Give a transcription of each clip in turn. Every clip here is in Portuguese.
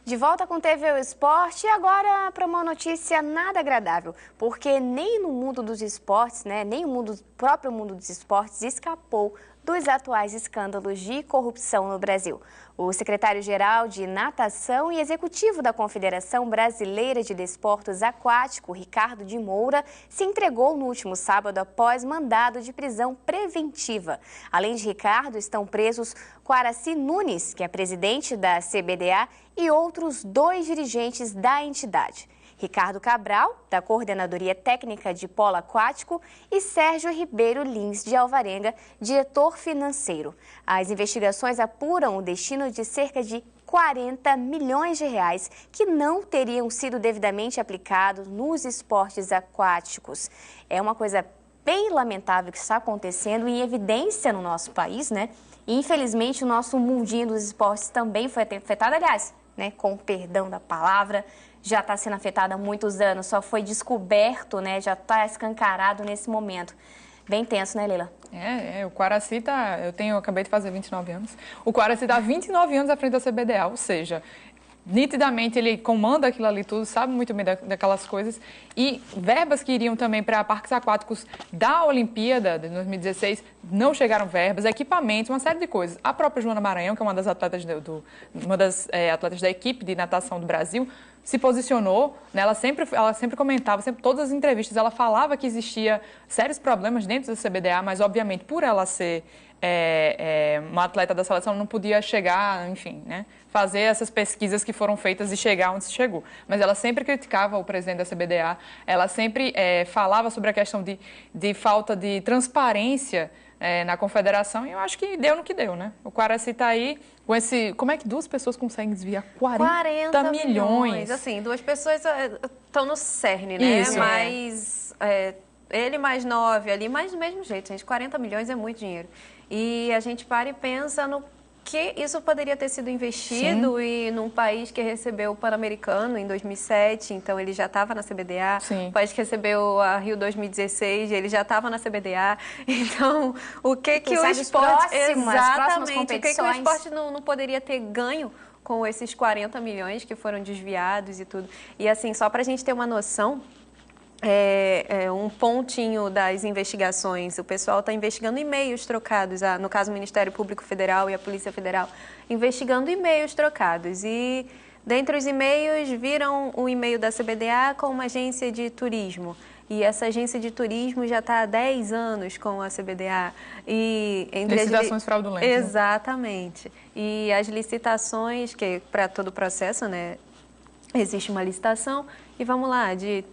De volta com TV O Esporte e agora para uma notícia nada agradável, porque nem no mundo dos esportes, nem o próprio mundo dos esportes escapou dos atuais escândalos de corrupção no Brasil. O secretário-geral de Natação e executivo da Confederação Brasileira de Desportos Aquático, Ricardo de Moura, se entregou no último sábado após mandado de prisão preventiva. Além de Ricardo, estão presos Quaraci Nunes, que é presidente da CBDA, e outros 2 dirigentes da entidade. Ricardo Cabral, da Coordenadoria Técnica de Polo Aquático, e Sérgio Ribeiro Lins de Alvarenga, diretor financeiro. As investigações apuram o destino de cerca de 40 milhões de reais que não teriam sido devidamente aplicados nos esportes aquáticos. É uma coisa bem lamentável que está acontecendo em evidência no nosso país, E, infelizmente, o nosso mundinho dos esportes também foi afetado, aliás, com o perdão da palavra, já está sendo afetado há muitos anos, só foi descoberto, já está escancarado nesse momento. Bem tenso, né, Leila? O Quaraci eu acabei de fazer 29 anos. O Quaraci está há 29 anos à frente da CBDA, ou seja, nitidamente ele comanda aquilo ali tudo, sabe muito bem daquelas coisas. E verbas que iriam também para parques aquáticos da Olimpíada de 2016, não chegaram verbas, equipamentos, uma série de coisas. A própria Joana Maranhão, que é uma das atletas, atletas da equipe de natação do Brasil, se posicionou, ela sempre comentava, todas as entrevistas, ela falava que existia sérios problemas dentro da CBDA, mas obviamente por ela ser uma atleta da seleção não podia chegar, enfim, fazer essas pesquisas que foram feitas e chegar onde se chegou. Mas ela sempre criticava o presidente da CBDA, ela sempre falava sobre a questão de falta de transparência na confederação, e eu acho que deu no que deu, O Quaraci está aí com esse... Como é que 2 pessoas conseguem desviar 40 milhões? Assim, 2 pessoas estão no cerne, Isso. Mas ele mais 9 ali, mas do mesmo jeito, gente, 40 milhões é muito dinheiro. E a gente para e pensa no que isso poderia ter sido investido. Sim. E num país que recebeu o Pan-Americano em 2007, então ele já estava na CBDA. Sim. O país que recebeu a Rio 2016, ele já estava na CBDA. Então, o que o esporte... Exatamente, o que o esporte não poderia ter ganho com esses 40 milhões que foram desviados e tudo. E assim, só para a gente ter uma noção... um pontinho das investigações. O pessoal está investigando e-mails trocados, no caso o Ministério Público Federal e a Polícia Federal, investigando e-mails trocados. E dentre os e-mails viram o e-mail da CBDA com uma agência de turismo. E essa agência de turismo já está há 10 anos com a CBDA. Licitações fraudulentas. Exatamente. E as licitações, que para todo o processo, existe uma licitação, e vamos lá, de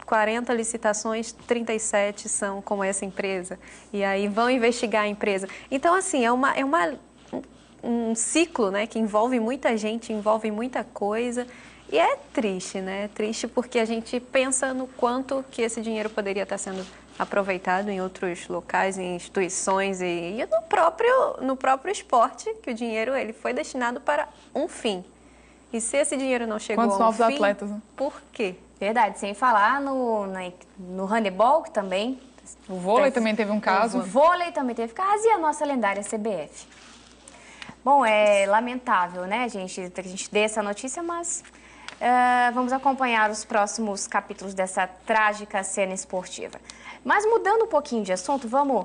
40 licitações, 37 são com essa empresa. E aí vão investigar a empresa. Então, assim, um ciclo, que envolve muita gente, envolve muita coisa. E é triste, Triste porque a gente pensa no quanto que esse dinheiro poderia estar sendo aproveitado em outros locais, em instituições e no próprio esporte, que o dinheiro ele foi destinado para um fim. E se esse dinheiro não chegou Quantos ao novos fim, atletas, por quê? Verdade, sem falar no handebol, que também... O vôlei também teve um caso. O vôlei também teve caso e a nossa lendária CBF. Bom, é lamentável, gente, que a gente dê essa notícia, mas vamos acompanhar os próximos capítulos dessa trágica cena esportiva. Mas mudando um pouquinho de assunto, vamos,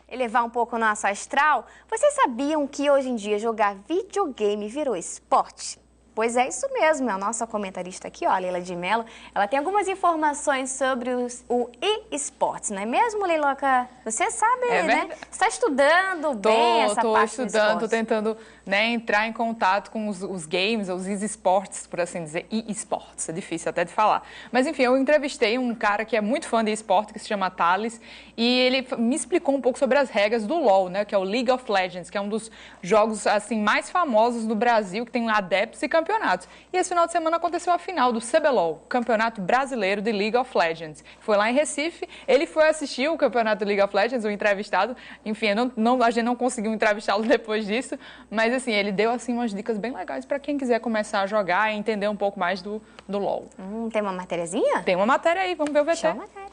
elevar um pouco o nosso astral. Vocês sabiam que hoje em dia jogar videogame virou esporte? Pois é, isso mesmo, a nossa comentarista aqui, a Leila de Mello, ela tem algumas informações sobre o e-sports, não é mesmo, Leiloca? Você sabe, Você está estudando bem essa parte do esporte. Estou estudando, estou tentando entrar em contato com os games, os e-sports, por assim dizer, e-sports, é difícil até de falar. Mas, enfim, eu entrevistei um cara que é muito fã de e-sport, que se chama Thales, e ele me explicou um pouco sobre as regras do LoL, que é o League of Legends, que é um dos jogos, assim, mais famosos do Brasil, que tem adeptos e campeonatos. E esse final de semana aconteceu a final do CBLOL, Campeonato Brasileiro de League of Legends. Foi lá em Recife, ele foi assistir o Campeonato de League of Legends, o entrevistado. Enfim, a gente não conseguiu entrevistá-lo depois disso, mas assim, ele deu assim umas dicas bem legais para quem quiser começar a jogar e entender um pouco mais do LoL. Tem uma matériazinha? Tem uma matéria aí, vamos ver o VT. Show a matéria.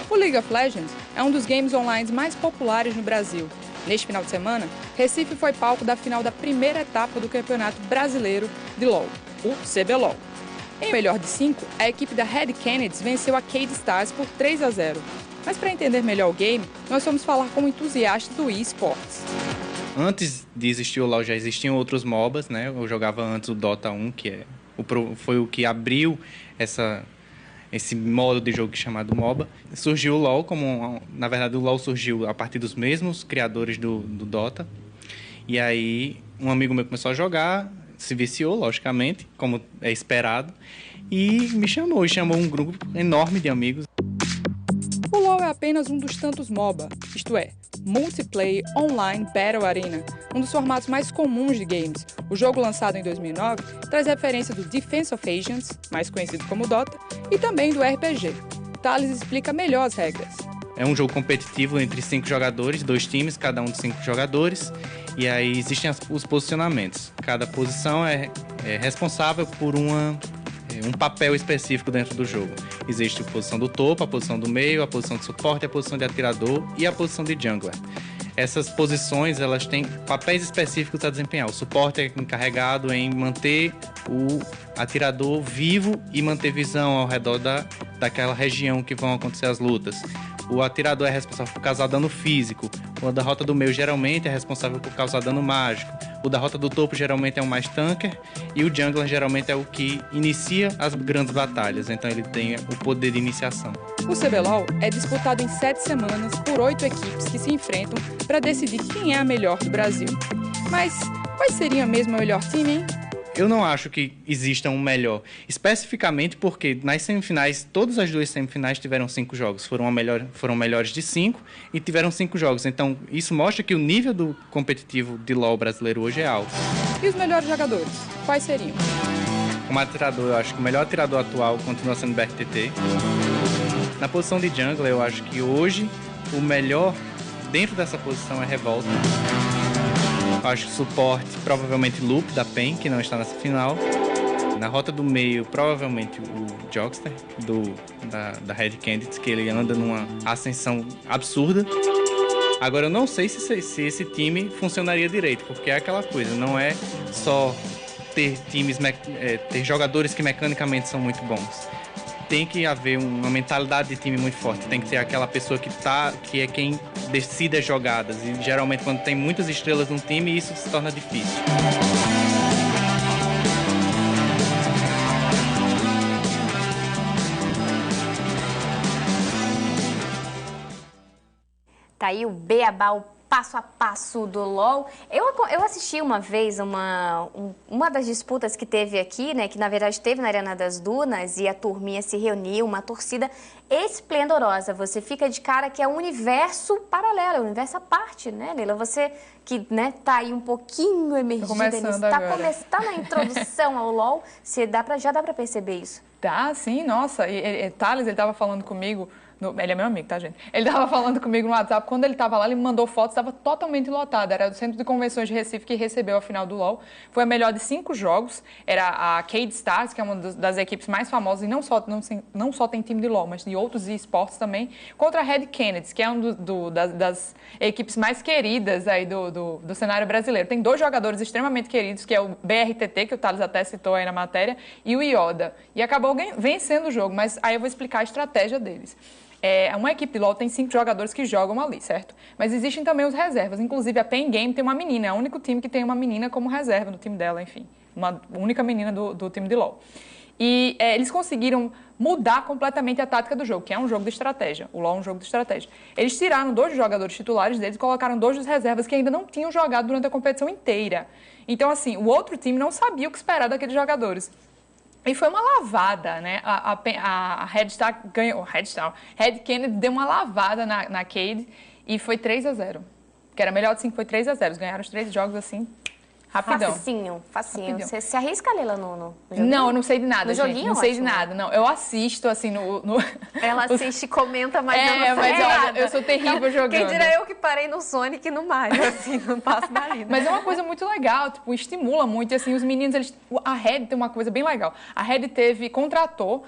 O League of Legends é um dos games online mais populares no Brasil. Neste final de semana, Recife foi palco da final da primeira etapa do Campeonato Brasileiro de LoL, o CBLOL. Em melhor de 5, a equipe da Red Kennedy venceu a Cade Stars por 3-0. Mas para entender melhor o game, nós vamos falar com um entusiasta do eSports. Antes de existir o LoL já existiam outros MOBAs, né? Eu jogava antes o Dota 1, que foi o que abriu esse modo de jogo chamado MOBA. Surgiu o LoL na verdade, o LoL surgiu a partir dos mesmos criadores do Dota. E aí, um amigo meu começou a jogar, se viciou, logicamente, como é esperado, e me chamou um grupo enorme de amigos. O LoL é apenas um dos tantos MOBA, isto é, Multiplayer Online Battle Arena, um dos formatos mais comuns de games. O jogo, lançado em 2009, traz referência do Defense of Agents, mais conhecido como Dota, e também do RPG. Thales explica melhor as regras. É um jogo competitivo entre 5 jogadores, 2 times, cada um de 5 jogadores, e aí existem os posicionamentos. Cada posição é responsável por um papel específico dentro do jogo. Existe a posição do topo, a posição do meio, a posição de suporte, a posição de atirador e a posição de jungler. Essas posições, elas têm papéis específicos a desempenhar. O suporte é encarregado em manter o atirador vivo e manter visão ao redor daquela região que vão acontecer as lutas. O atirador é responsável por causar dano físico. O da rota do meio geralmente é responsável por causar dano mágico. O da rota do topo geralmente é o mais tanker. E o jungler geralmente é o que inicia as grandes batalhas. Então ele tem o poder de iniciação. O CBLOL é disputado em 7 semanas por 8 equipes que se enfrentam para decidir quem é a melhor do Brasil. Mas qual seria mesmo o melhor time, hein? Eu não acho que exista um melhor, especificamente porque nas semifinais, todas as 2 semifinais tiveram 5 jogos, foram melhores de 5 e tiveram 5 jogos. Então, isso mostra que o nível do competitivo de LoL brasileiro hoje é alto. E os melhores jogadores, quais seriam? Como atirador, eu acho que o melhor atirador atual continua sendo o BRTT. Na posição de jungler, eu acho que hoje o melhor dentro dessa posição é Revolta. Eu acho que suporte, provavelmente Loop da PEN, que não está nessa final. Na rota do meio, provavelmente o Jokster, da Red Candidates, que ele anda numa ascensão absurda. Agora, eu não sei se esse time funcionaria direito, porque é aquela coisa, não é só ter jogadores que mecanicamente são muito bons. Tem que haver uma mentalidade de time muito forte. Tem que ter aquela pessoa que é quem decide as jogadas. E geralmente quando tem muitas estrelas num time, isso se torna difícil. Tá aí o beabá, o passo a passo do LoL. Eu assisti uma vez uma das disputas que teve aqui, né, que na verdade teve na Arena das Dunas, e a turminha se reuniu, uma torcida esplendorosa. Você fica de cara que é um universo paralelo, um universo à parte, né, Leila? Você que, né, tá aí um pouquinho emergida, tá na introdução ao LoL, já dá pra perceber isso. Tá, sim, nossa. Thales, ele tava falando comigo. Ele é meu amigo, tá, gente? Ele estava falando comigo no WhatsApp. Quando ele estava lá, ele me mandou fotos, estava totalmente lotado. Era do Centro de Convenções de Recife que recebeu a final do LoL. Foi a melhor de 5 jogos. Era a Cade Stars, que é uma das equipes mais famosas, e não só tem time de LoL, mas de outros esportes também, contra a Red Kennedy, que é das equipes mais queridas aí do cenário brasileiro. Tem 2 jogadores extremamente queridos, que é o BRTT, que o Thales até citou aí na matéria, e o Yoda. E acabou vencendo o jogo, mas aí eu vou explicar a estratégia deles. Uma equipe de LoL tem 5 jogadores que jogam ali, certo? Mas existem também os reservas. Inclusive, a Pen Game tem uma menina. É o único time que tem uma menina como reserva no time dela, enfim. Uma única menina do time de LoL. E eles conseguiram mudar completamente a tática do jogo, que é um jogo de estratégia. O LoL é um jogo de estratégia. Eles tiraram 2 jogadores titulares deles e colocaram 2 dos reservas que ainda não tinham jogado durante a competição inteira. Então, assim, o outro time não sabia o que esperar daqueles jogadores. E foi uma lavada, né? A Red Star ganhou. Red Kennedy deu uma lavada na Cade e foi 3-0. Que era melhor de 5, foi 3-0. Eles ganharam os 3 jogos assim, rapidão. Facinho. Rapidão. Você se arrisca, Leila, no joguinho? Não, eu não sei de nada, no gente. Joguinho, não sei de nada, não. Eu assisto, assim, Ela assiste e comenta, mas eu não mas sei olha, nada. eu sou terrível jogando. Quem dirá eu que parei no Sonic e no Mario, assim, não passo dali. Né? Mas é uma coisa muito legal, tipo, estimula muito. E, assim, os meninos, a Red tem uma coisa bem legal. A Red contratou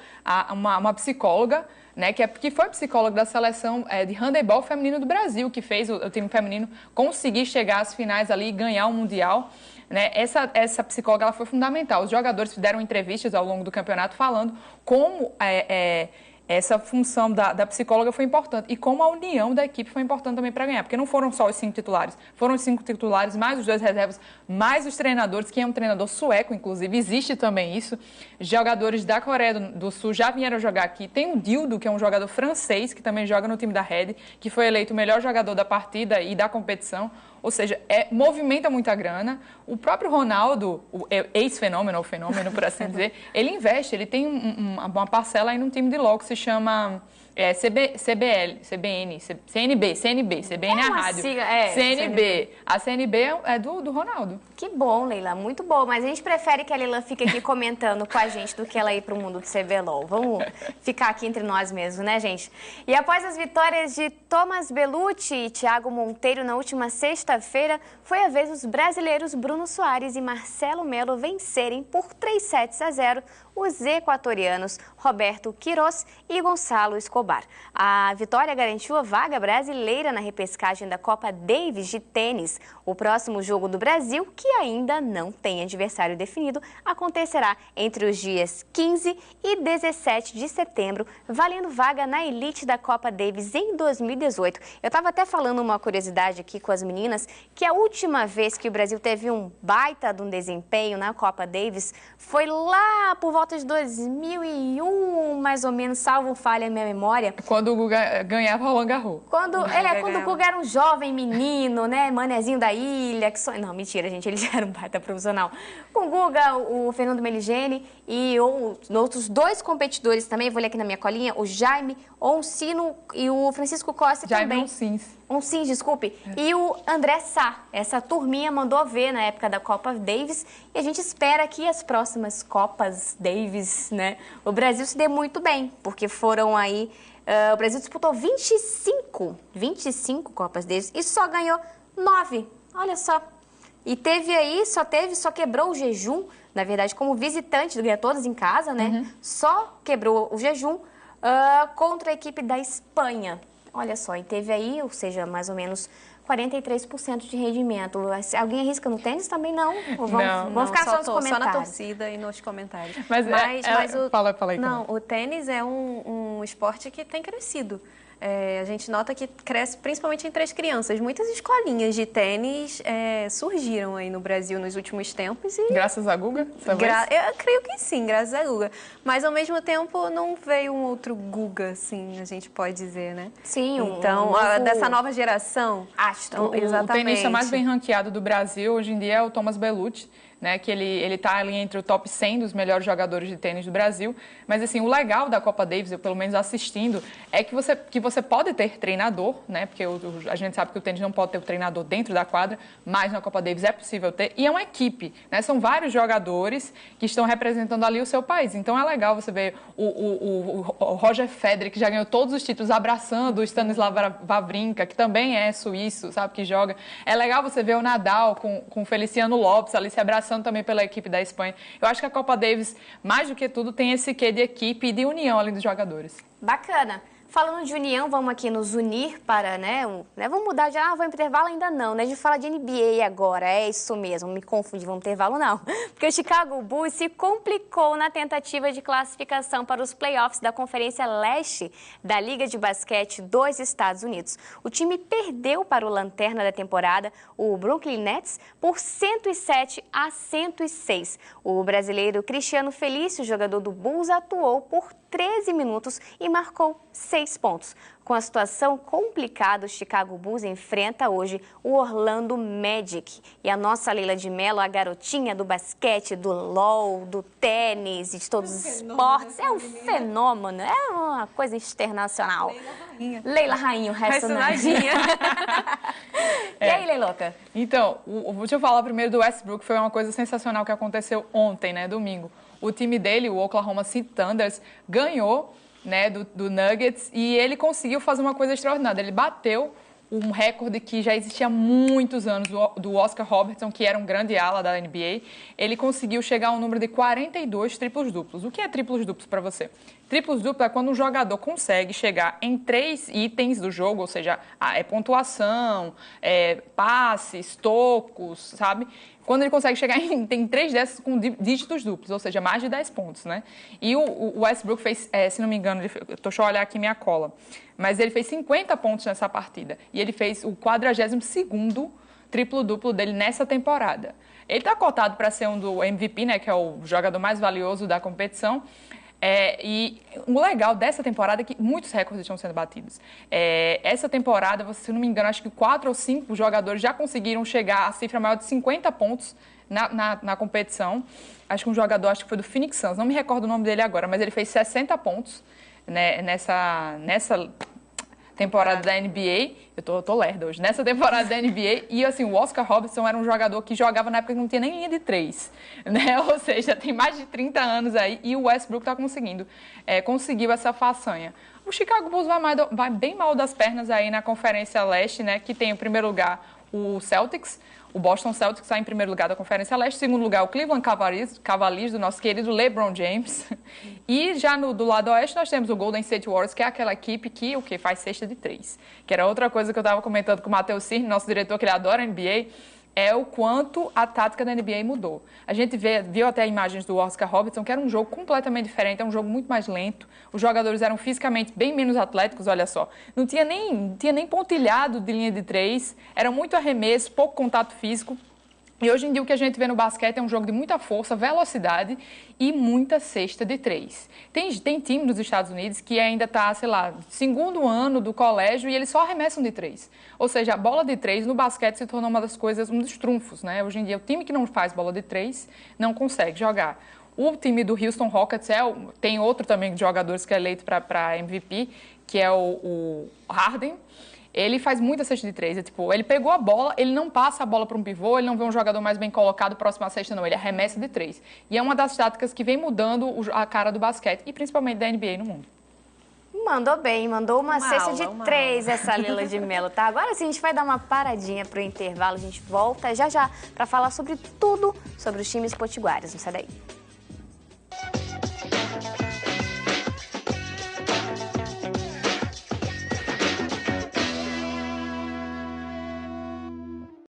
uma psicóloga, né, que foi psicólogo da seleção de handebol feminino do Brasil, que fez o time feminino conseguir chegar às finais ali e ganhar o Mundial. Né? Essa psicóloga ela foi fundamental. Os jogadores deram entrevistas ao longo do campeonato falando como essa função da psicóloga foi importante e como a união da equipe foi importante também para ganhar, porque não foram só os 5 titulares, foram os 5 titulares, mais os 2 reservas, mais os treinadores, que é um treinador sueco, inclusive, existe também isso. Jogadores da Coreia do Sul já vieram jogar aqui. Tem o Dildo, que é um jogador francês, que também joga no time da Red, que foi eleito o melhor jogador da partida e da competição. Ou seja, movimenta muita grana. O próprio Ronaldo, o ex-fenômeno, ou fenômeno, por assim dizer, ele investe, ele tem uma parcela aí num time de LOL que se chama CNB, CBN é a rádio. CNB. A CNB é do Ronaldo. Que bom, Leila, muito bom. Mas a gente prefere que a Leila fique aqui comentando com a gente do que ela ir para o mundo do CBLOL. Vamos ficar aqui entre nós mesmos, né, gente? E após as vitórias de Thomas Bellucci e Thiago Monteiro na última sexta-feira, foi a vez dos brasileiros Bruno Soares e Marcelo Melo vencerem por 3-0 os equatorianos Roberto Queiroz e Gonçalo Escobar. A vitória garantiu a vaga brasileira na repescagem da Copa Davis de tênis. O próximo jogo do Brasil, que ainda não tem adversário definido, acontecerá entre os dias 15 e 17 de setembro, valendo vaga na elite da Copa Davis em 2018. Eu estava até falando uma curiosidade aqui com as meninas, que a última vez que o Brasil teve um baita de um desempenho na Copa Davis foi lá por volta de 2001, mais ou menos, salvo falha a minha memória. Quando o Guga ganhava o Roland Garros. Quando o Guga era um jovem menino, né, manezinho da ilha, que Não, mentira, gente, ele já era um baita profissional. Com o Guga, o Fernando Meligeni e outros 2 competidores também, vou ler aqui na minha colinha, o Jaime Oncino e o Francisco Costa também. Oncins, desculpe. E o André Sá. Essa turminha mandou ver na época da Copa Davis e a gente espera que as próximas Copas Davis, né, o Brasil se dê muito bem, porque foram aí... o Brasil disputou 25 Copas Davis e só ganhou 9. Olha só. E só quebrou o jejum, na verdade, como visitante, ganha todas em casa, né? Só quebrou o jejum contra a equipe da Espanha. Olha só, e teve aí, ou seja, mais ou menos 43% de rendimento. Alguém arrisca no tênis? Também não? Vamos ficar só nos comentários. Só na torcida e nos comentários. Mas fala aí. Não, o tênis é um esporte que tem crescido. A gente nota que cresce principalmente entre as crianças. Muitas escolinhas de tênis surgiram aí no Brasil nos últimos tempos. Graças a Guga? Eu creio que sim, graças a Guga. Mas, ao mesmo tempo, não veio um outro Guga, assim, a gente pode dizer, né? Sim. Então, dessa nova geração. Astro. O tenista mais bem ranqueado do Brasil hoje em dia é o Thomas Bellucci, né, que ele está ali entre o top 100 dos melhores jogadores de tênis do Brasil. Mas, assim, o legal da Copa Davis, eu pelo menos assistindo, é que você pode ter treinador, né, porque a gente sabe que o tênis não pode ter o treinador dentro da quadra, mas na Copa Davis é possível ter. E é uma equipe, né, são vários jogadores que estão representando ali o seu país. Então, é legal você ver o Roger Federer, que já ganhou todos os títulos, abraçando o Stanislav Wawrinka, que também é suíço, sabe, que joga. É legal você ver o Nadal com o Feliciano Lopes ali se abraçando também pela equipe da Espanha. Eu acho que a Copa Davis, mais do que tudo, tem esse quê de equipe e de união ali dos jogadores. Bacana. Falando de união, vamos aqui nos unir para, vamos mudar de, vou intervalo ainda não, né? A gente fala de NBA agora, é isso mesmo, me confundi, vamos intervalo não. Porque o Chicago Bulls se complicou na tentativa de classificação para os playoffs da Conferência Leste da Liga de Basquete dos Estados Unidos. O time perdeu para o lanterna da temporada, o Brooklyn Nets, por 107-106. O brasileiro Cristiano Felício, jogador do Bulls, atuou por 13 minutos e marcou 6 pontos. Com a situação complicada, o Chicago Bulls enfrenta hoje o Orlando Magic. E a nossa Leila de Mello, a garotinha do basquete, do LOL, do tênis e de todos os esportes, é um fenômeno, é uma coisa internacional. Leila Rainha, o resto não. E aí, Leiloca? Então, deixa eu falar primeiro do Westbrook, foi uma coisa sensacional que aconteceu ontem, né, domingo. O time dele, o Oklahoma City Thunders, ganhou, né, do Nuggets e ele conseguiu fazer uma coisa extraordinária. Ele bateu um recorde que já existia há muitos anos, do Oscar Robertson, que era um grande ala da NBA. Ele conseguiu chegar ao número de 42 triplos-duplos. O que é triplos-duplos para você? Triplos duplos é quando um jogador consegue chegar em 3 itens do jogo, ou seja, pontuação, passes, tocos, sabe? Quando ele consegue chegar tem 3 dessas com dígitos duplos, ou seja, mais de 10 pontos, né? E o Westbrook fez, se não me engano, deixa eu olhar aqui minha cola, mas ele fez 50 pontos nessa partida. E ele fez o 42º triplo-duplo dele nessa temporada. Ele está cotado para ser um do MVP, né, que é o jogador mais valioso da competição. E o legal dessa temporada é que muitos recordes estão sendo batidos. Essa temporada, se não me engano, acho que 4 ou 5 jogadores já conseguiram chegar à cifra maior de 50 pontos na competição. Acho que um jogador, acho que foi do Phoenix Suns, não me recordo o nome dele agora, mas ele fez 60 pontos, né, nessa temporada da NBA. Eu tô lerda hoje. Nessa temporada da NBA, e assim, o Oscar Robertson era um jogador que jogava na época que não tinha nem linha de 3, né? Ou seja, tem mais de 30 anos aí, e o Westbrook tá conseguiu essa façanha. O Chicago Bulls vai bem mal das pernas aí na Conferência Leste, né? Que tem em primeiro lugar o Celtics. O Boston Celtics está em primeiro lugar da Conferência Leste, em segundo lugar o Cleveland Cavaliers, do nosso querido LeBron James. E já do lado oeste nós temos o Golden State Warriors, que é aquela equipe que faz cesta de 3. Que era outra coisa que eu estava comentando com o Matheus Cirne, nosso diretor, que ele adora a NBA, é o quanto a tática da NBA mudou. A gente viu até imagens do Oscar Robertson, que era um jogo completamente diferente, é um jogo muito mais lento. Os jogadores eram fisicamente bem menos atléticos, olha só. Não tinha nem pontilhado de linha de 3, era muito arremesso, pouco contato físico. E hoje em dia o que a gente vê no basquete é um jogo de muita força, velocidade e muita cesta de 3. Tem time nos Estados Unidos que ainda está, sei lá, segundo ano do colégio e eles só arremessam de 3. Ou seja, a bola de 3 no basquete se tornou uma das coisas, um dos trunfos, né? Hoje em dia o time que não faz bola de 3 não consegue jogar. O time do Houston Rockets tem outro também de jogadores que é eleito para MVP, que é o Harden. Ele faz muita cesta de 3. Ele pegou a bola, ele não passa a bola para um pivô, ele não vê um jogador mais bem colocado próximo à cesta, não. Ele arremessa de 3. E é uma das táticas que vem mudando a cara do basquete e principalmente da NBA no mundo. Mandou bem, mandou uma cesta de 3 aula. essa Lila de Mello, tá? Agora sim, a gente vai dar uma paradinha pro intervalo, a gente volta já para falar sobre tudo sobre os times potiguares. Não sai daí.